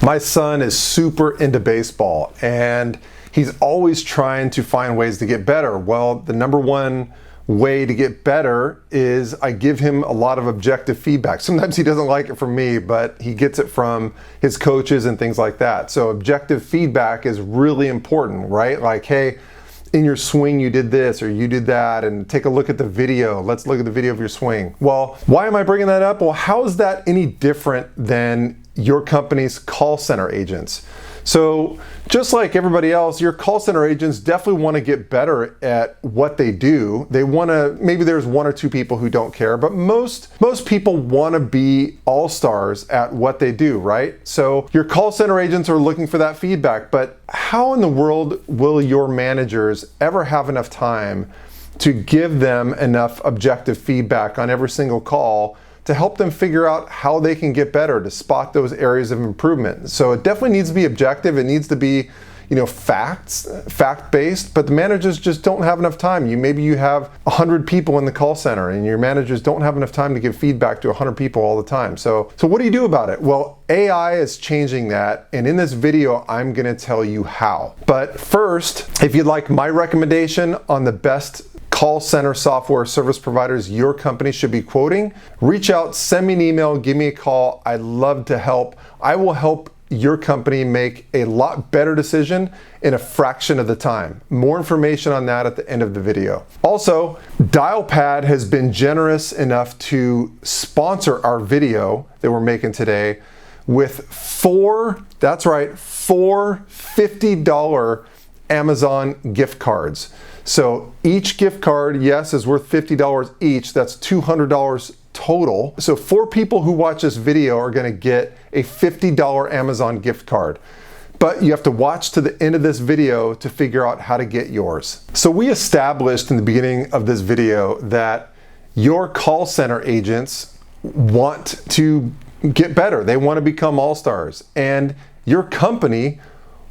My son is super into baseball and he's always trying to find ways to get better. Well, the number one way to get better is I give him a lot of objective feedback. Sometimes he doesn't like it from me, but he gets it from his coaches and things like that. So objective feedback is really important, right? Like, hey, in your swing you did this or you did that, and take a look at the video. Let's look at the video of your swing. Well, why am I bringing that up? Well, how is that any different than your company's call center agents? So just like everybody else, your call center agents definitely want to get better at what they do. They want to, maybe there's one or two people who don't care, but most people want to be all-stars at what they do, right? So your call center agents are looking for that feedback, but how in the world will your managers ever have enough time to give them enough objective feedback on every single call to help them figure out how they can get better, to spot those areas of improvement? So it definitely needs to be objective. It needs to be, fact-based, but the managers just don't have enough time. Maybe you have 100 people in the call center and your managers don't have enough time to give feedback to 100 people all the time. So what do you do about it? Well, AI is changing that, and in this video, I'm gonna tell you how. But first, if you'd like my recommendation on the best call center software service providers your company should be quoting, reach out, send me an email, give me a call. I'd love to help. I will help your company make a lot better decision in a fraction of the time. More information on that at the end of the video. Also, Dialpad has been generous enough to sponsor our video that we're making today with four $50 Amazon gift cards. So each gift card, yes, is worth $50 each. That's $200 total. So 4 people who watch this video are gonna get a $50 Amazon gift card. But you have to watch to the end of this video to figure out how to get yours. So we established in the beginning of this video that your call center agents want to get better. They want to become all-stars. And your company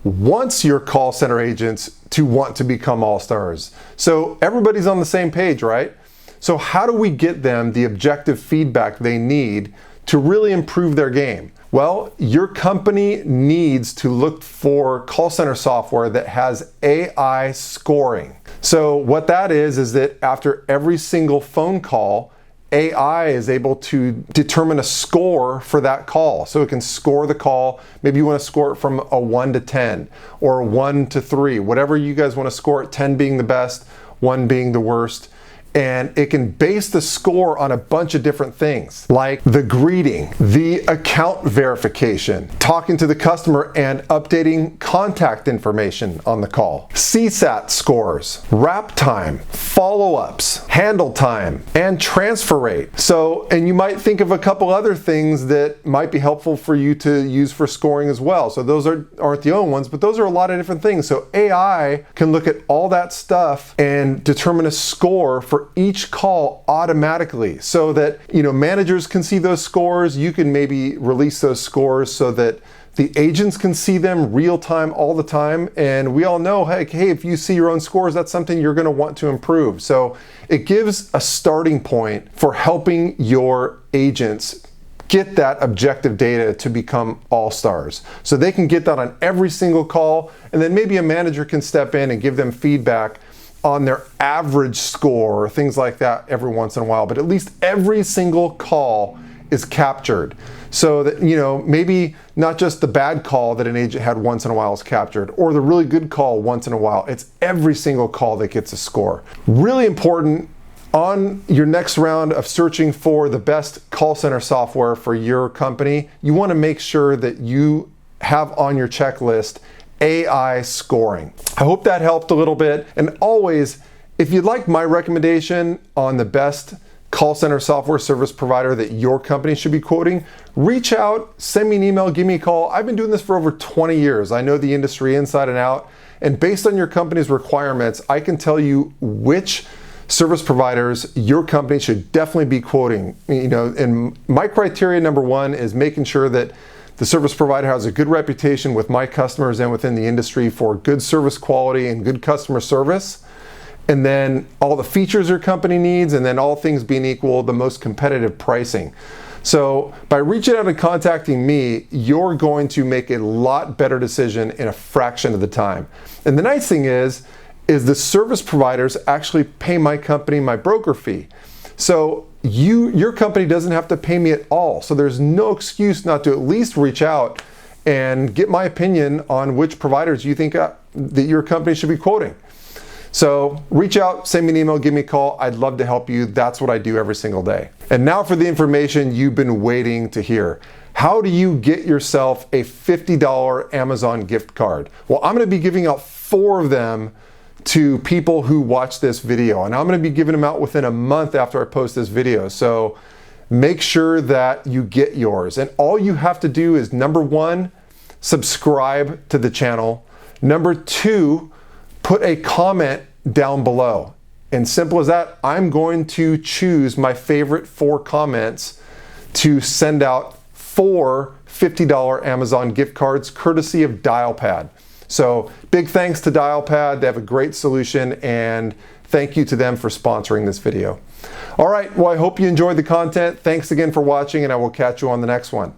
wants your call center agents to want to become all-stars. So everybody's on the same page, right? So how do we get them the objective feedback they need to really improve their game? Well, your company needs to look for call center software that has AI scoring. So what that is that after every single phone call, AI is able to determine a score for that call. So it can score the call. Maybe you want to score it from a 1 to 10 or a 1 to 3, whatever you guys want to score it, 10 being the best, 1 being the worst. And it can base the score on a bunch of different things, like the greeting, the account verification, talking to the customer and updating contact information on the call, CSAT scores, wrap time, follow-ups, handle time, and transfer rate. So, and you might think of a couple other things that might be helpful for you to use for scoring as well. So those aren't the only ones, but those are a lot of different things. So AI can look at all that stuff and determine a score for each call automatically, so that managers can see those scores. You can maybe release those scores so that the agents can see them real time all the time. And we all know, hey, if you see your own scores, that's something you're going to want to improve. So it gives a starting point for helping your agents get that objective data to become all-stars. So they can get that on every single call, and then maybe a manager can step in and give them feedback on their average score or things like that every once in a while. But at least every single call is captured, so that maybe not just the bad call that an agent had once in a while is captured, or the really good call once in a while. It's every single call that gets a score. Really important on your next round of searching for the best call center software for your company. You want to make sure that you have on your checklist AI scoring. I hope that helped a little bit. And always, if you'd like my recommendation on the best call center software service provider that your company should be quoting, reach out, send me an email, give me a call. I've been doing this for over 20 years. I know the industry inside and out. And based on your company's requirements, I can tell you which service providers your company should definitely be quoting. And my criteria number 1 is making sure that the service provider has a good reputation with my customers and within the industry for good service quality and good customer service. And then all the features your company needs, and then all things being equal, the most competitive pricing. So by reaching out and contacting me, you're going to make a lot better decision in a fraction of the time. And the nice thing is the service providers actually pay my company my broker fee. So your company doesn't have to pay me at all. So there's no excuse not to at least reach out and get my opinion on which providers you think that your company should be quoting. So reach out, send me an email, give me a call. I'd love to help you. That's what I do every single day. And now for the information you've been waiting to hear. How do you get yourself a $50 Amazon gift card? Well, I'm going to be giving out 4 of them to people who watch this video, and I'm going to be giving them out within a month after I post this video. So make sure that you get yours. And all you have to do is, number 1, subscribe to the channel. Number 2, put a comment down below. And simple as that, I'm going to choose my favorite 4 comments to send out 4 $50 Amazon gift cards courtesy of Dialpad. So big thanks to Dialpad. They have a great solution, and thank you to them for sponsoring this video. All right, well, I hope you enjoyed the content. Thanks again for watching, and I will catch you on the next one.